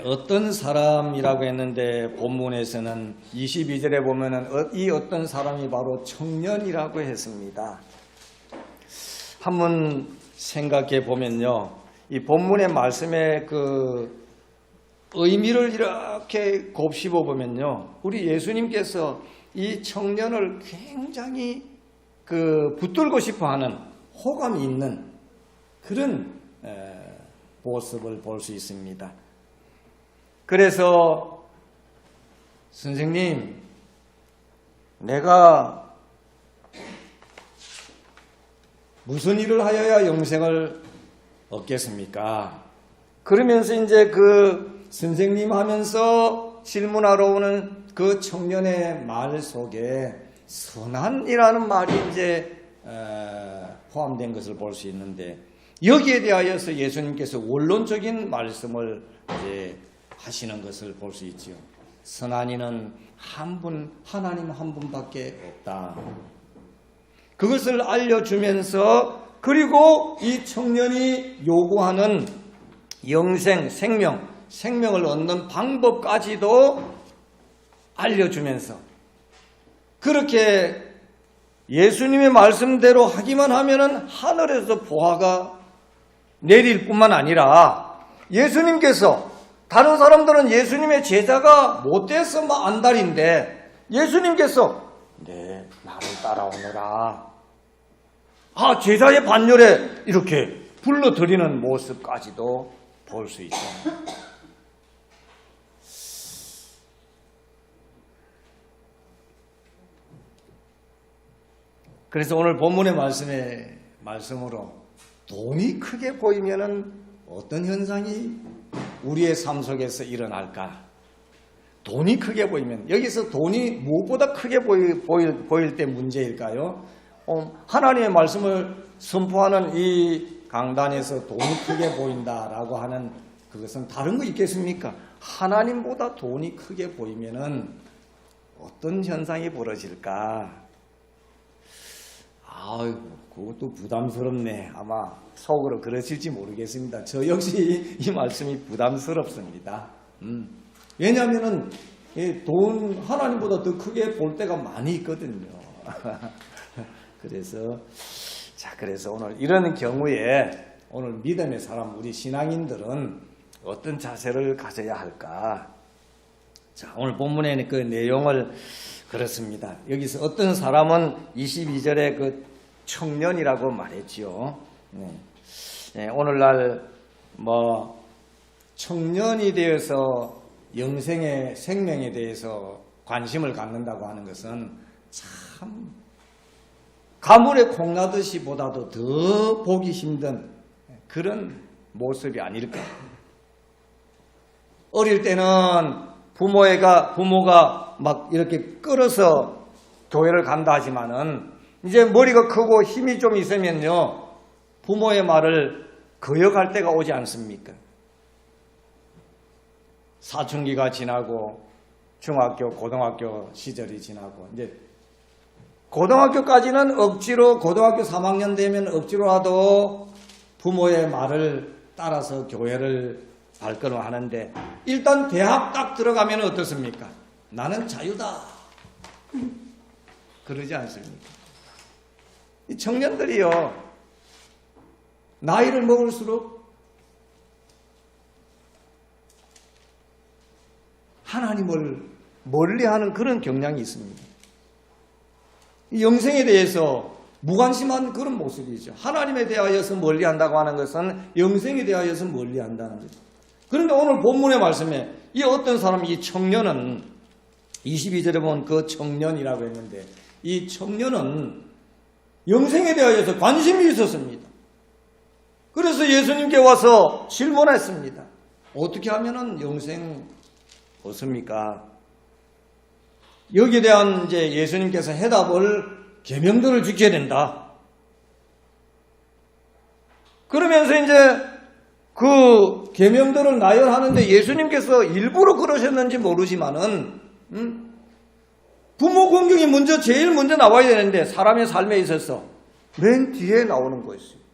어떤 사람이라고 했는데 본문에서는 22절에 보면은 이 어떤 사람이 바로 청년이라고 했습니다. 한번 생각해 보면요, 이 본문의 말씀의 그 의미를 이렇게 곱씹어 보면요, 우리 예수님께서 이 청년을 굉장히 붙들고 싶어하는 호감이 있는 그런 모습을 볼 수 있습니다. 그래서 선생님, 내가 무슨 일을 하여야 영생을 얻겠습니까? 그러면서 이제 그 선생님 하면서 질문하러 오는 그 청년의 말 속에 선한이라는 말이 이제 포함된 것을 볼 수 있는데, 여기에 대하여서 예수님께서 원론적인 말씀을 이제 하시는 것을 볼 수 있지요. 선한 이는 하나님 한 분밖에 없다. 그것을 알려주면서, 그리고 이 청년이 요구하는 영생, 생명을 얻는 방법까지도 알려주면서, 그렇게 예수님의 말씀대로 하기만 하면은 하늘에서 보화가 내릴 뿐만 아니라, 예수님께서, 다른 사람들은 예수님의 제자가 못돼서 안달인데 예수님께서 네, 나를 따라오너라, 제자의 반열에 이렇게 불러들이는 모습까지도 볼 수 있잖아요. 그래서 오늘 본문의 말씀으로 돈이 크게 보이면은 어떤 현상이 우리의 삶 속에서 일어날까? 돈이 크게 보이면, 여기서 돈이 무엇보다 크게 보일 때 문제일까요? 하나님의 말씀을 선포하는 이 강단에서 돈이 크게 보인다라고 하는 그것은 다른 거 있겠습니까? 하나님보다 돈이 크게 보이면은 어떤 현상이 벌어질까? 아이고, 그것도 부담스럽네. 아마 속으로 그러실지 모르겠습니다. 저 역시 이 말씀이 부담스럽습니다. 왜냐하면은 돈 하나님보다 더 크게 볼 때가 많이 있거든요. 그래서 오늘 이런 경우에 오늘 믿음의 사람, 우리 신앙인들은 어떤 자세를 가져야 할까? 자, 오늘 본문의 그 내용을 그렇습니다. 여기서 어떤 사람은 22절에 그 청년이라고 말했지요. 오늘날 청년이 되어서 영생의 생명에 대해서 관심을 갖는다고 하는 것은 참 가물에 콩나듯이 보다도 더 보기 힘든 그런 모습이 아닐까. 어릴 때는 부모가 막 이렇게 끌어서 교회를 간다 하지만은 이제 머리가 크고 힘이 좀 있으면요, 부모의 말을 거역할 때가 오지 않습니까? 사춘기가 지나고 중학교, 고등학교 시절이 지나고, 이제 고등학교까지는 억지로, 고등학교 3학년 되면 억지로라도 부모의 말을 따라서 교회를 발걸음하는데, 일단 대학 딱 들어가면 어떻습니까? 나는 자유다, 그러지 않습니까? 이 청년들이요, 나이를 먹을수록 하나님을 멀리하는 그런 경향이 있습니다. 이 영생에 대해서 무관심한 그런 모습이죠. 하나님에 대하여서 멀리한다고 하는 것은 영생에 대하여서 멀리한다는 거죠. 그런데 오늘 본문의 말씀에 이 어떤 사람, 이 청년은 22절에 보면 그 청년이라고 했는데, 이 청년은 영생에 대하여서 관심이 있었습니다. 그래서 예수님께 와서 질문했습니다. 어떻게 하면은 영생 얻습니까? 여기에 대한 이제 예수님께서 해답을, 계명들을 지켜야 된다. 그러면서 이제 그 계명들을 나열하는데 예수님께서 일부러 그러셨는지 모르지만은 부모 공경이 제일 먼저 나와야 되는데 사람의 삶에 있어서 맨 뒤에 나오는 거였어요.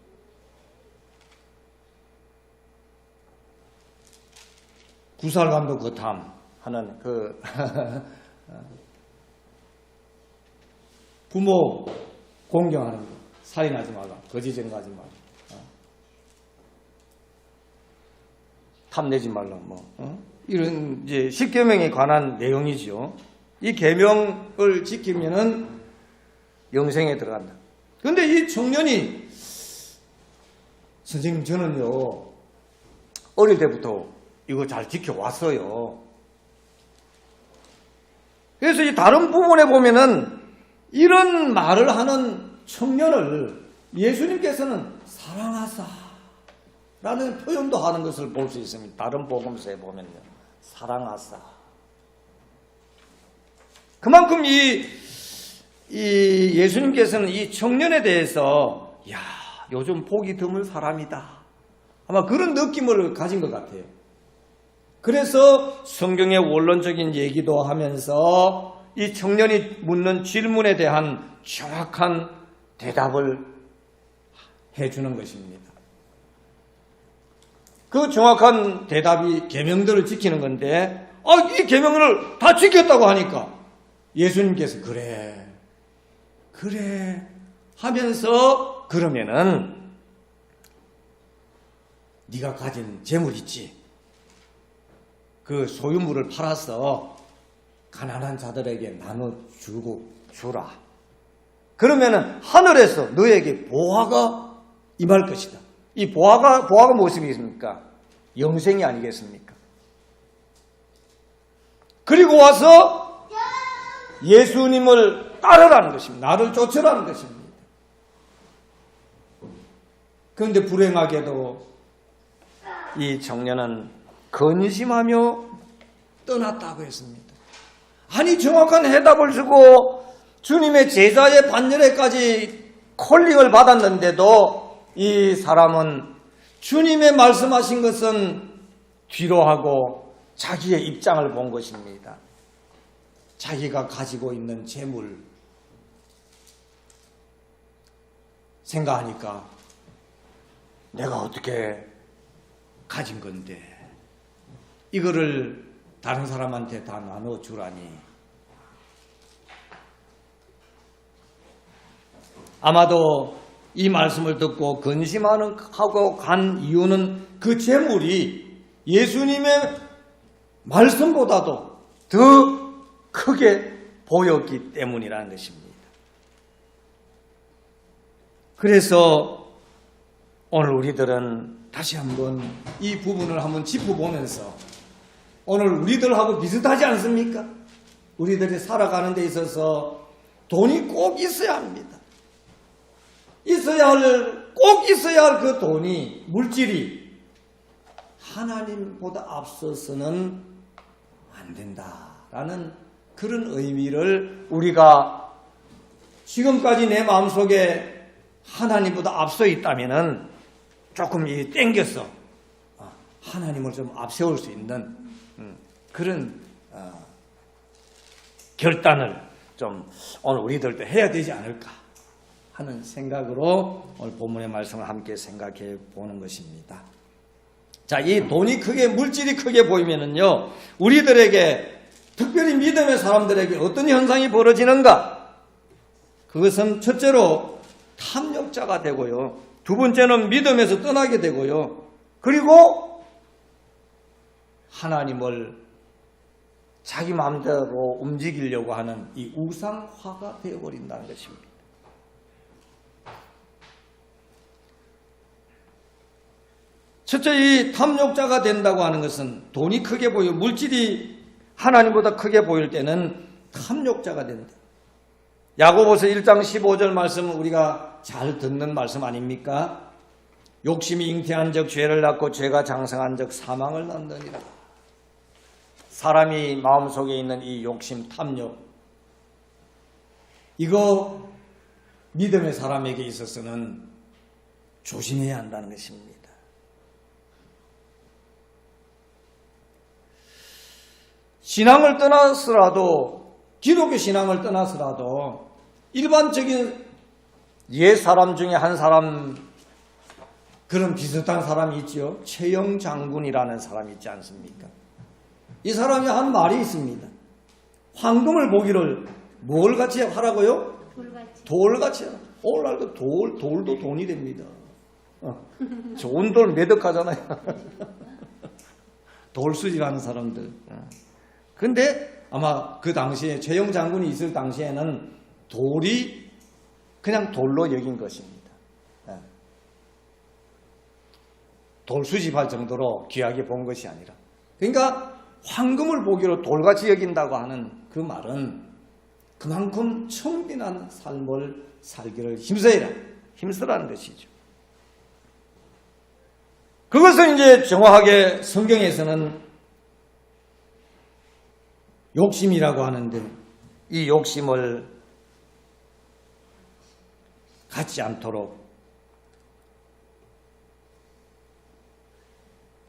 구살감도 거탐 하는 그 부모 공경하는 거, 살인하지 말라, 거짓 증거하지 말라, 탐내지 말라, 이런 이제 10계명에 관한 내용이죠. 이 계명을 지키면은 영생에 들어간다. 그런데 이 청년이 선생님 저는요 어릴 때부터 이거 잘 지켜왔어요. 그래서 이 다른 부분에 보면은 이런 말을 하는 청년을 예수님께서는 사랑하사 라는 표현도 하는 것을 볼 수 있습니다. 다른 복음서에 보면요. 사랑하사. 그만큼 이 예수님께서는 이 청년에 대해서 야, 요즘 복이 드물 사람이다. 아마 그런 느낌을 가진 것 같아요. 그래서 성경의 원론적인 얘기도 하면서 이 청년이 묻는 질문에 대한 정확한 대답을 해주는 것입니다. 그 정확한 대답이 계명들을 지키는 건데 이 계명을 다 지켰다고 하니까 예수님께서 그래 하면서 그러면은 네가 가진 재물 있지? 그 소유물을 팔아서 가난한 자들에게 나눠주고 주라. 그러면은 하늘에서 너에게 보화가 임할 것이다. 이 보화가 무엇입니까? 영생이 아니겠습니까? 그리고 와서 예수님을 따르라는 것입니다. 나를 쫓으라는 것입니다. 그런데 불행하게도 이 청년은 근심하며 떠났다고 했습니다. 아니 정확한 해답을 주고 주님의 제자의 반열에까지 콜링을 받았는데도 이 사람은 주님의 말씀하신 것은 뒤로 하고 자기의 입장을 본 것입니다. 자기가 가지고 있는 재물 생각하니까 내가 어떻게 가진 건데 이거를 다른 사람한테 다 나눠주라니. 아마도 이 말씀을 듣고 근심하고 간 이유는 그 재물이 예수님의 말씀보다도 더 크게 보였기 때문이라는 것입니다. 그래서 오늘 우리들은 다시 한번 이 부분을 한번 짚어보면서 오늘 우리들하고 비슷하지 않습니까? 우리들이 살아가는 데 있어서 돈이 꼭 있어야 합니다. 꼭 있어야 할 그 돈이, 물질이 하나님보다 앞서서는 안 된다라는 그런 의미를 우리가 지금까지 내 마음속에 하나님보다 앞서 있다면은 조금 땡겨서 하나님을 좀 앞세울 수 있는 그런 결단을 좀 오늘 우리들도 해야 되지 않을까 하는 생각으로 오늘 본문의 말씀을 함께 생각해 보는 것입니다. 자, 이 돈이 크게, 물질이 크게 보이면은요, 우리들에게, 특별히 믿음의 사람들에게 어떤 현상이 벌어지는가? 그것은 첫째로 탐욕자가 되고요. 두 번째는 믿음에서 떠나게 되고요. 그리고 하나님을 자기 마음대로 움직이려고 하는 이 우상화가 되어버린다는 것입니다. 첫째, 이 탐욕자가 된다고 하는 것은 돈이 크게 보이고 물질이 하나님보다 크게 보일 때는 탐욕자가 된다. 야고보서 1장 15절 말씀은 우리가 잘 듣는 말씀 아닙니까? 욕심이 잉태한 적 죄를 낳고 죄가 장성한 적 사망을 낳느니라. 사람이 마음속에 있는 이 욕심, 탐욕, 이거 믿음의 사람에게 있어서는 조심해야 한다는 것입니다. 신앙을 떠나서라도, 기독교 신앙을 떠나서라도 일반적인 옛 사람 중에 한 사람, 그런 비슷한 사람이 있죠. 최영 장군이라는 사람이 있지 않습니까? 이 사람이 한 말이 있습니다. 황금을 보기를 뭘 같이 하라고요? 돌같이 하라. 오늘날 그 돌도 돈이 됩니다. 좋은 돌 매덕하잖아요. 돌수질하는 사람들. 근데 아마 그 당시에 최영 장군이 있을 당시에는 돌이 그냥 돌로 여긴 것입니다. 돌 수집할 정도로 귀하게 본 것이 아니라. 그러니까 황금을 보기로 돌같이 여긴다고 하는 그 말은 그만큼 청빈한 삶을 살기를 힘쓰라는 것이죠. 그것을 이제 정확하게 성경에서는 욕심이라고 하는데, 이 욕심을 갖지 않도록,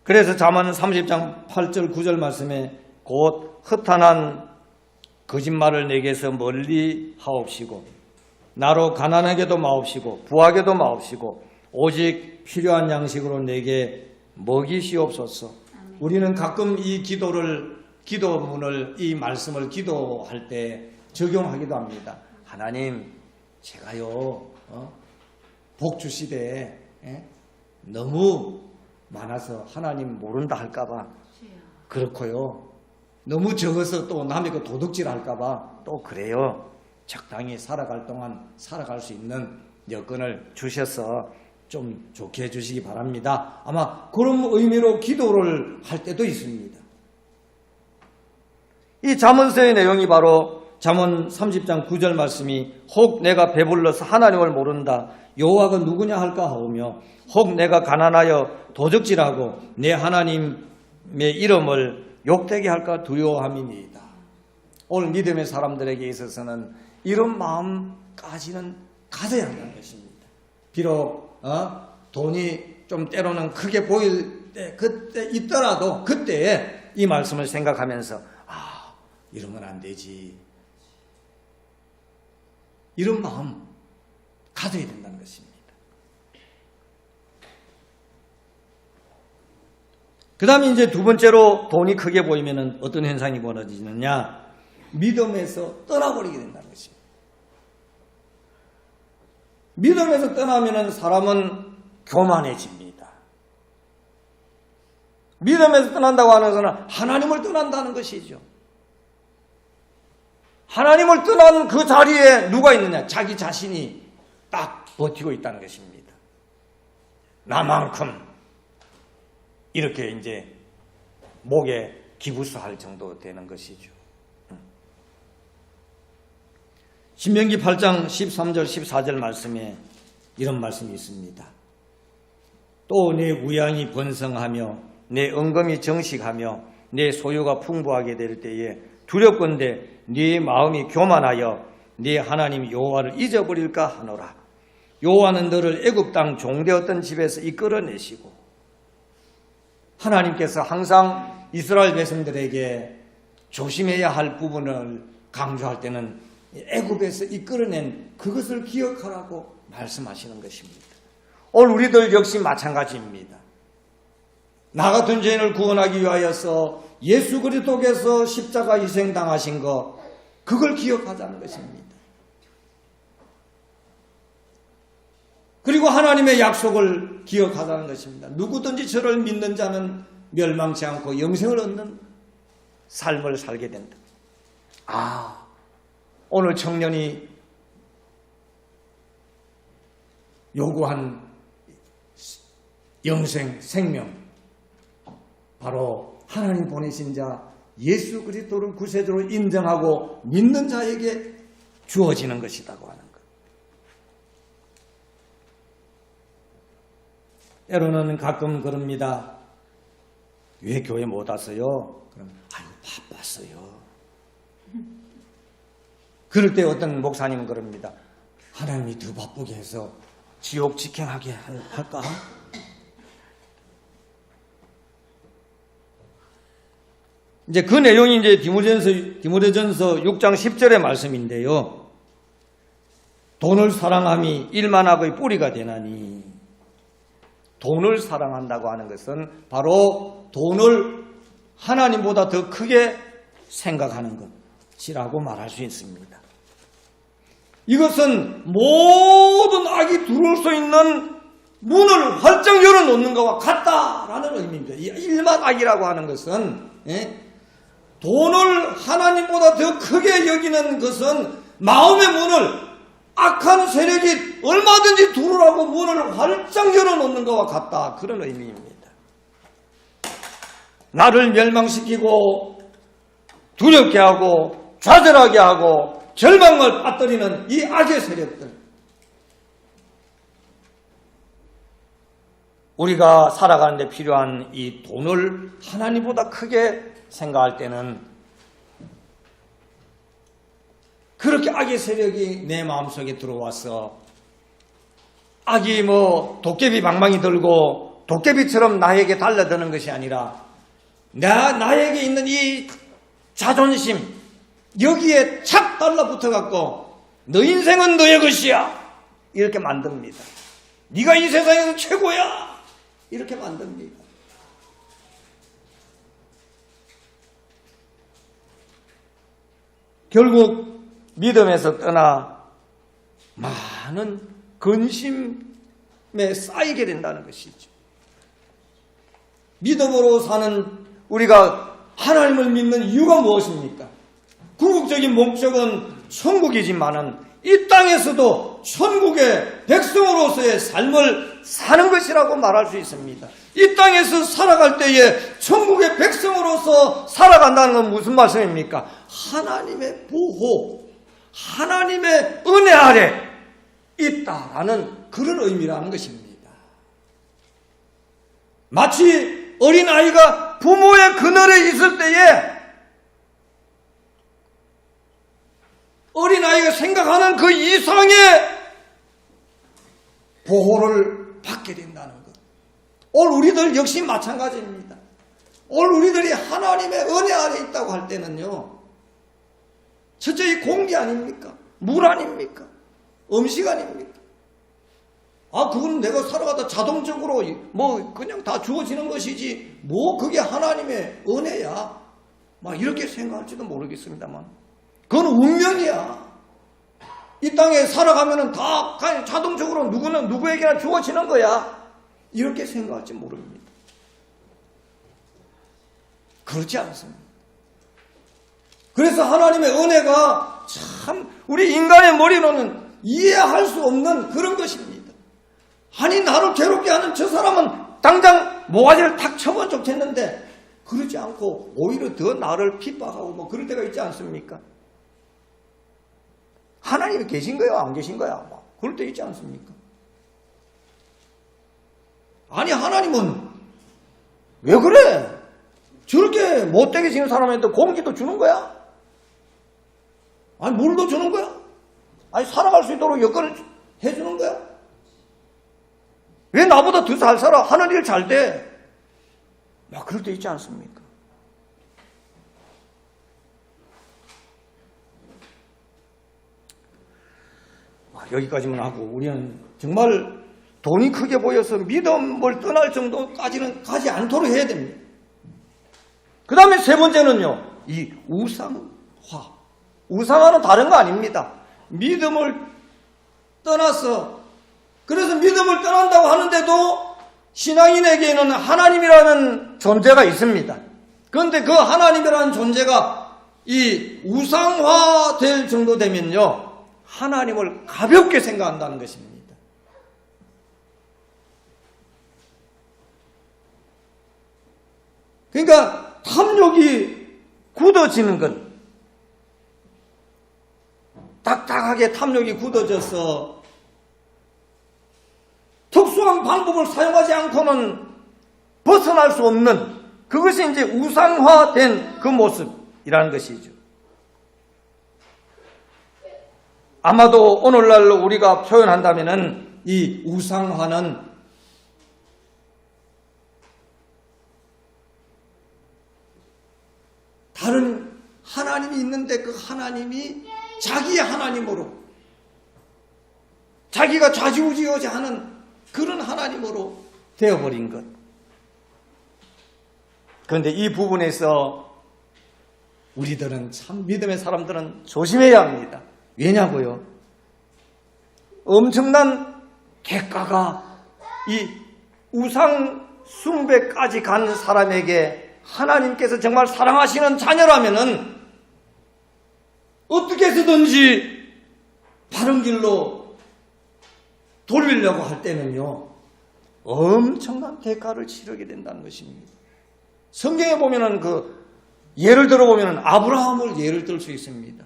그래서 잠언 30장 8절 9절 말씀에 곧 허탄한 거짓말을 내게서 멀리 하옵시고 나로 가난하게도 마옵시고 부하게도 마옵시고 오직 필요한 양식으로 내게 먹이시옵소서. 우리는 가끔 이 기도문을, 이 말씀을 기도할 때 적용하기도 합니다. 하나님, 제가요 복 주시되 너무 많아서 하나님 모른다 할까봐 그렇고요. 너무 적어서 또 남의 거 도둑질 할까봐 또 그래요. 적당히 살아갈 동안 살아갈 수 있는 여건을 주셔서 좀 좋게 해주시기 바랍니다. 아마 그런 의미로 기도를 할 때도 있습니다. 이 잠언서의 내용이 바로 잠언 30장 9절 말씀이 혹 내가 배불러서 하나님을 모른다. 여호와가 누구냐 할까 하오며 혹 내가 가난하여 도적질하고 내 하나님의 이름을 욕되게 할까 두려워함이니이다. 오늘 믿음의 사람들에게 있어서는 이런 마음까지는 가져야 한다는 것입니다. 비록 돈이 좀 때로는 크게 보일 때 그때 있더라도 그때에 이 말씀을 생각하면서 이러면 안 되지. 이런 마음 가져야 된다는 것입니다. 그 다음에 이제 두 번째로 돈이 크게 보이면 어떤 현상이 벌어지느냐? 믿음에서 떠나버리게 된다는 것입니다. 믿음에서 떠나면 사람은 교만해집니다. 믿음에서 떠난다고 하는 것은 하나님을 떠난다는 것이죠. 하나님을 떠난 그 자리에 누가 있느냐? 자기 자신이 딱 버티고 있다는 것입니다. 나만큼 이렇게 이제 목에 기부스할 정도 되는 것이죠. 신명기 8장 13절 14절 말씀에 이런 말씀이 있습니다. 또 내 우양이 번성하며 내 은금이 정식하며 내 소유가 풍부하게 될 때에 두렵건대 네 마음이 교만하여 네 하나님 여호와를 잊어버릴까 하노라. 여호와는 너를 애굽 땅 종되었던 집에서 이끌어내시고, 하나님께서 항상 이스라엘 백성들에게 조심해야 할 부분을 강조할 때는 애굽에서 이끌어낸 그것을 기억하라고 말씀하시는 것입니다. 오늘 우리들 역시 마찬가지입니다. 나 같은 죄인을 구원하기 위하여서 예수 그리스도께서 십자가 희생당하신 것, 그걸 기억하자는 것입니다. 그리고 하나님의 약속을 기억하자는 것입니다. 누구든지 저를 믿는 자는 멸망치 않고 영생을 얻는 삶을 살게 된다. 오늘 청년이 요구한 영생, 생명, 바로 하나님 보내신 자 예수 그리스도를 구세주로 인정하고 믿는 자에게 주어지는 것이라고 하는 것. 때로는 가끔 그럽니다. 왜 교회 못 왔어요? 그럼 바빴어요. 그럴 때 어떤 목사님은 그럽니다. 하나님이 더 바쁘게 해서 지옥 직행하게 할까? 이제 그 내용이 이제 디모데전서 6장 10절의 말씀인데요. 돈을 사랑함이 일만악의 뿌리가 되나니, 돈을 사랑한다고 하는 것은 바로 돈을 하나님보다 더 크게 생각하는 것이라고 말할 수 있습니다. 이것은 모든 악이 들어올 수 있는 문을 활짝 열어놓는 것과 같다라는 의미입니다. 이 일만 악이라고 하는 것은 돈을 하나님보다 더 크게 여기는 것은 마음의 문을 악한 세력이 얼마든지 들어오라고 문을 활짝 열어놓는 것과 같다, 그런 의미입니다. 나를 멸망시키고 두렵게 하고 좌절하게 하고 절망을 빠뜨리는 이 악의 세력들, 우리가 살아가는 데 필요한 이 돈을 하나님보다 크게 생각할 때는 그렇게 악의 세력이 내 마음속에 들어와서 악이 도깨비 방망이 들고 도깨비처럼 나에게 달려드는 것이 아니라 나에게 있는 이 자존심, 여기에 착 달라붙어 갖고 너 인생은 너의 것이야 이렇게 만듭니다. 네가 이 세상에서 최고야 이렇게 만듭니다. 결국 믿음에서 떠나 많은 근심에 쌓이게 된다는 것이죠. 믿음으로 사는 우리가 하나님을 믿는 이유가 무엇입니까? 궁극적인 목적은 천국이지만은 이 땅에서도 천국의 백성으로서의 삶을 사는 것이라고 말할 수 있습니다. 이 땅에서 살아갈 때에 천국의 백성으로서 살아간다는 건 무슨 말씀입니까? 하나님의 보호, 하나님의 은혜 아래 있다라는 그런 의미라는 것입니다. 마치 어린아이가 부모의 그늘에 있을 때에 어린아이가 생각하는 그 이상의 보호를 받게 된다는 것. 오늘 우리들 역시 마찬가지입니다. 오늘 우리들이 하나님의 은혜 아래 있다고 할 때는요, 첫째 이 공기 아닙니까? 물 아닙니까? 음식 아닙니까? 그건 내가 살아가다 자동적으로 그냥 다 주어지는 것이지 그게 하나님의 은혜야 이렇게 생각할지도 모르겠습니다만 그건 운명이야. 이 땅에 살아가면은 다 그냥 자동적으로 누구는 누구에게나 주어지는 거야 이렇게 생각할지 모릅니다. 그렇지 않습니다. 그래서 하나님의 은혜가 참 우리 인간의 머리로는 이해할 수 없는 그런 것입니다. 아니 나를 괴롭게 하는 저 사람은 당장 모가지를 탁 쳐면 좋겠는데 그러지 않고 오히려 더 나를 핍박하고 그럴 때가 있지 않습니까? 하나님이 계신 거야 안 계신 거야? 그럴 때 있지 않습니까? 아니 하나님은 왜 그래? 저렇게 못되게 지는 사람한테 공기도 주는 거야? 아니 물도 주는 거야? 아니 살아갈 수 있도록 여건을 해주는 거야? 왜 나보다 더 잘 살아? 하는 일 잘 돼? 그럴 때 있지 않습니까? 여기까지만 하고 우리는 정말 돈이 크게 보여서 믿음을 떠날 정도까지는 가지 않도록 해야 됩니다. 그 다음에 세 번째는요, 이 우상화. 우상화는 다른 거 아닙니다. 믿음을 떠나서, 그래서 믿음을 떠난다고 하는데도 신앙인에게는 하나님이라는 존재가 있습니다. 그런데 그 하나님이라는 존재가 이 우상화될 정도 되면요, 하나님을 가볍게 생각한다는 것입니다. 그러니까 탐욕이 굳어지는 건, 딱딱하게 탐욕이 굳어져서 특수한 방법을 사용하지 않고는 벗어날 수 없는, 그것이 이제 우상화된 그 모습이라는 것이죠. 아마도 오늘날로 우리가 표현한다면은 이 우상화는 다른 하나님이 있는데 그 하나님이 자기의 하나님으로, 자기가 좌지우지하는 그런 하나님으로 되어버린 것. 그런데 이 부분에서 우리들은 참 믿음의 사람들은 조심해야 합니다. 왜냐고요? 엄청난 대가가 이 우상 숭배까지 간 사람에게 하나님께서 정말 사랑하시는 자녀라면은 어떻게 해서든지 바른 길로 돌리려고 할 때는요, 엄청난 대가를 치르게 된다는 것입니다. 성경에 보면은 예를 들어보면은 아브라함을 예를 들 수 있습니다.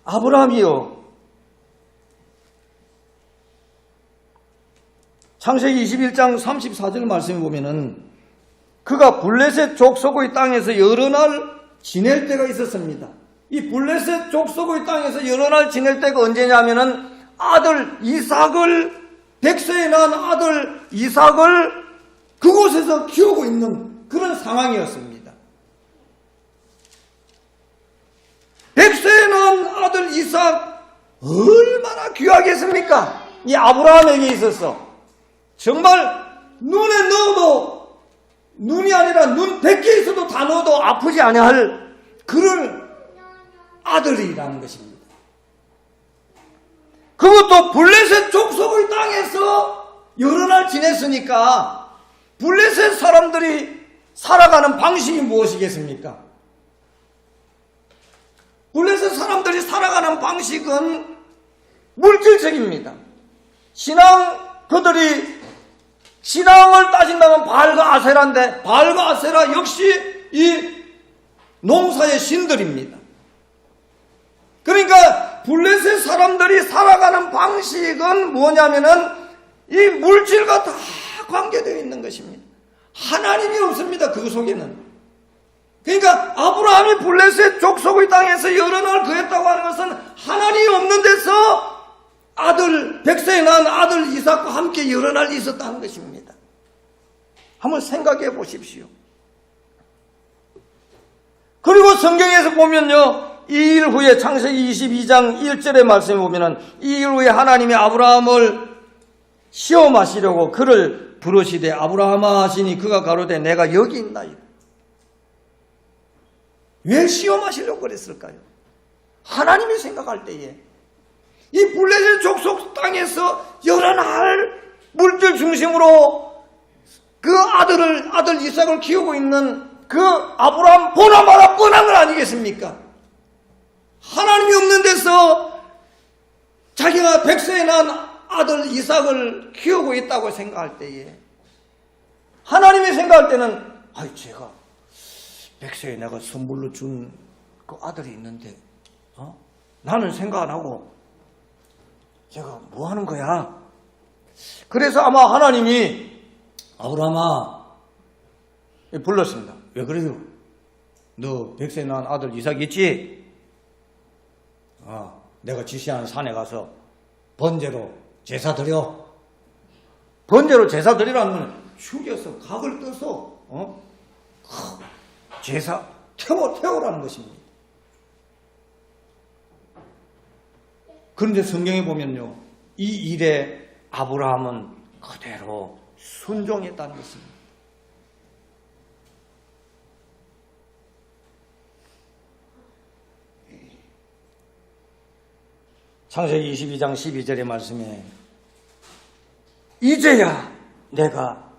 아브라함이요, 창세기 21장 34절 말씀에 보면은 그가 블레셋 족속의 땅에서 여러 날 지낼 때가 있었습니다. 이 블레셋 족속의 땅에서 여러 날 지낼 때가 언제냐면은 아들 이삭을, 백세에 낳은 아들 이삭을 그곳에서 키우고 있는 그런 상황이었습니다. 백세에 낳은 아들 이삭 얼마나 귀하겠습니까? 이 아브라함에게 있어서 정말 눈에 넣어도, 눈이 아니라 눈 100개 있어도 다 넣어도 아프지 아니할 그런 아들이라는 것입니다. 그것도 블레셋 족속의 땅에서 여러 날 지냈으니까 블레셋 사람들이 살아가는 방식이 무엇이겠습니까? 블레셋 사람들이 살아가는 방식은 물질적입니다. 그들이 신앙을 따진다면 바알과 아세라인데, 바알과 아세라 역시 이 농사의 신들입니다. 그러니까 블레셋 사람들이 살아가는 방식은 뭐냐면은 이 물질과 다 관계되어 있는 것입니다. 하나님이 없습니다. 그 속에는. 그러니까 아브라함이 블레셋 족속의 땅에서 여러 날 거했다고 하는 것은 하나님이 없는 데서 아들, 백세에 낳은 아들 이삭과 함께 여러 날 있었다는 것입니다. 한번 생각해 보십시오. 그리고 성경에서 보면요, 이 일 후에 창세기 22장 1절의 말씀에 보면은 이 일 후에 하나님이 아브라함을 시험하시려고 그를 부르시되 아브라함아 하시니 그가 가로되 내가 여기 있나이다. 왜 시험하시려고 그랬을까요? 하나님이 생각할 때에 이 블레셋 족속 땅에서 여러 날 물질 중심으로 그 아들 이삭을 키우고 있는 그 아브라함 보나마나 뻔한 건 아니겠습니까? 하나님이 없는 데서 자기가 백세에 낳은 아들 이삭을 키우고 있다고 생각할 때에 하나님이 생각할 때는 제가 백세에 내가 선물로 준 그 아들이 있는데 나는 생각 안 하고 제가 뭐 하는 거야? 그래서 아마 하나님이 아브라함아 불렀습니다. 왜 그래요? 너 백세에 낳은 아들 이삭 있지? 내가 지시하는 산에 가서 번제로 제사 드려. 번제로 제사 드리라는 건 죽여서 각을 떠서 제사 태우라는 것입니다. 그런데 성경에 보면요, 이 일에 아브라함은 그대로 순종했다는 것입니다. 창세기 22장 12절의 말씀에 이제야 내가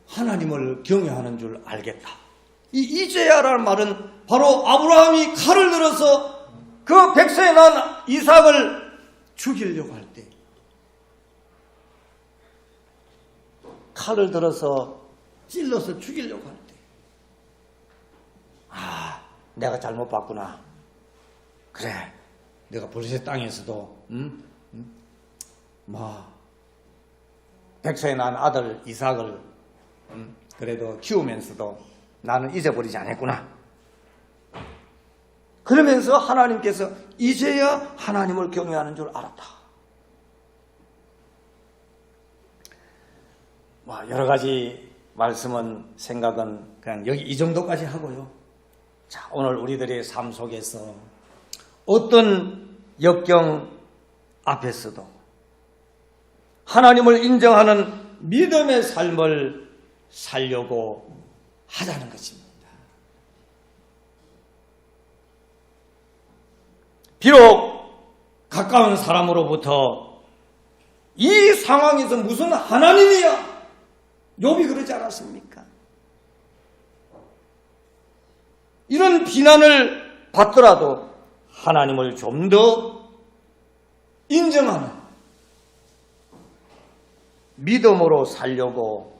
하나님을 경외하는 줄 알겠다. 이 이제야라는 말은 바로 아브라함이 칼을 들어서 그 백세에 낳은 이삭을 죽이려고 할 때, 칼을 들어서 찔러서 죽이려고 할 때, 내가 잘못 봤구나. 그래, 내가 블레셋 땅에서도 백세에 낳은 아들 이삭을 그래도 키우면서도 나는 잊어버리지 않았구나. 그러면서 하나님께서 이제야 하나님을 경외하는 줄 알았다. 여러 가지 말씀은, 생각은 그냥 여기 이 정도까지 하고요. 자, 오늘 우리들의 삶 속에서 어떤 역경 앞에서도 하나님을 인정하는 믿음의 삶을 살려고 하자는 것입니다. 비록 가까운 사람으로부터 이 상황에서 무슨 하나님이야? 욥이 그러지 않았습니까? 이런 비난을 받더라도 하나님을 좀 더 인정하는 믿음으로 살려고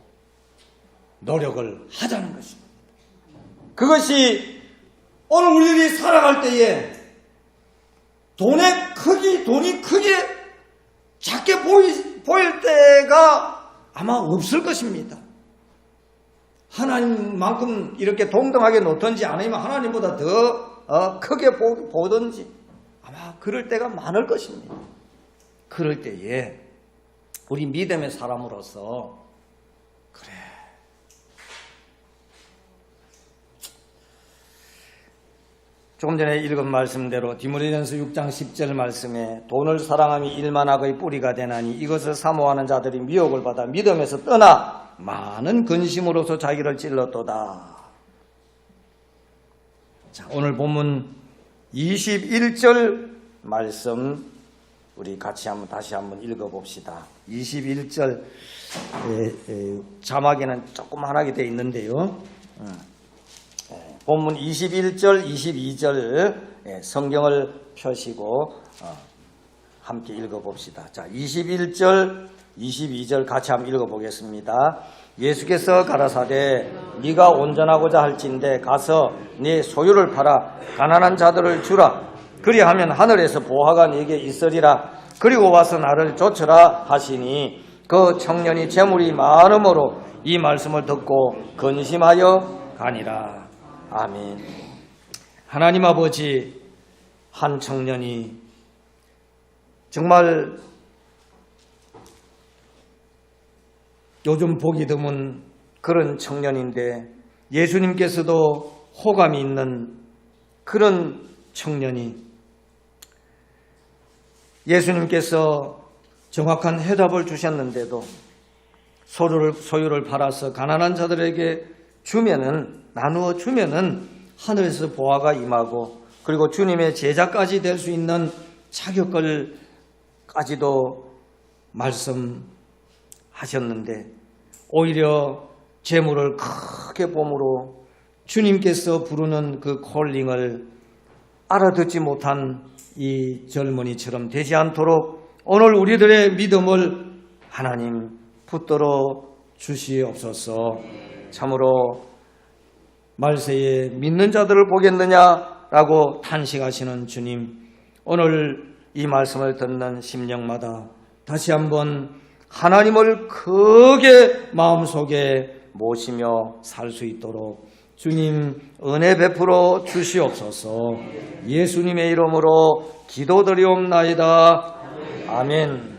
노력을 하자는 것입니다. 그것이 오늘 우리들이 살아갈 때에 돈이 크게 작게 보일 때가 아마 없을 것입니다. 하나님만큼 이렇게 동등하게 놓든지 아니면 하나님보다 더 크게 보든지 아마 그럴 때가 많을 것입니다. 그럴 때에 우리 믿음의 사람으로서 그래, 조금 전에 읽은 말씀대로 디모데전서 6장 10절 말씀에 돈을 사랑함이 일만 악의 뿌리가 되나니 이것을 사모하는 자들이 미혹을 받아 믿음에서 떠나 많은 근심으로서 자기를 찔렀도다. 자, 오늘 본문 21절 말씀 우리 같이 다시 한번 읽어봅시다. 21절 자막에는 조그만하게 되어 있는데요. 본문 21절, 22절 성경을 펴시고 함께 읽어봅시다. 자, 21절, 22절 같이 한번 읽어보겠습니다. 예수께서 가라사대 네가 온전하고자 할진대 가서 네 소유를 팔아 가난한 자들을 주라. 그리하면 하늘에서 보화가 네게 있으리라. 그리고 와서 나를 좇으라 하시니 그 청년이 재물이 많음으로 이 말씀을 듣고 근심하여 가니라. 아멘. 하나님 아버지, 한 청년이 정말 요즘 보기 드문 그런 청년인데 예수님께서도 호감이 있는 그런 청년이 예수님께서 정확한 해답을 주셨는데도 소유를 팔아서 가난한 자들에게 나누어 주면은 하늘에서 보화가 임하고 그리고 주님의 제자까지 될 수 있는 자격을까지도 말씀하셨는데 오히려 재물을 크게 봄으로 주님께서 부르는 그 콜링을 알아듣지 못한 이 젊은이처럼 되지 않도록 오늘 우리들의 믿음을 하나님 붙들어 주시옵소서. 참으로 말세에 믿는 자들을 보겠느냐라고 탄식하시는 주님, 오늘 이 말씀을 듣는 심령마다 다시 한번 하나님을 크게 마음속에 모시며 살 수 있도록 주님 은혜 베풀어 주시옵소서. 예수님의 이름으로 기도드리옵나이다. 아멘.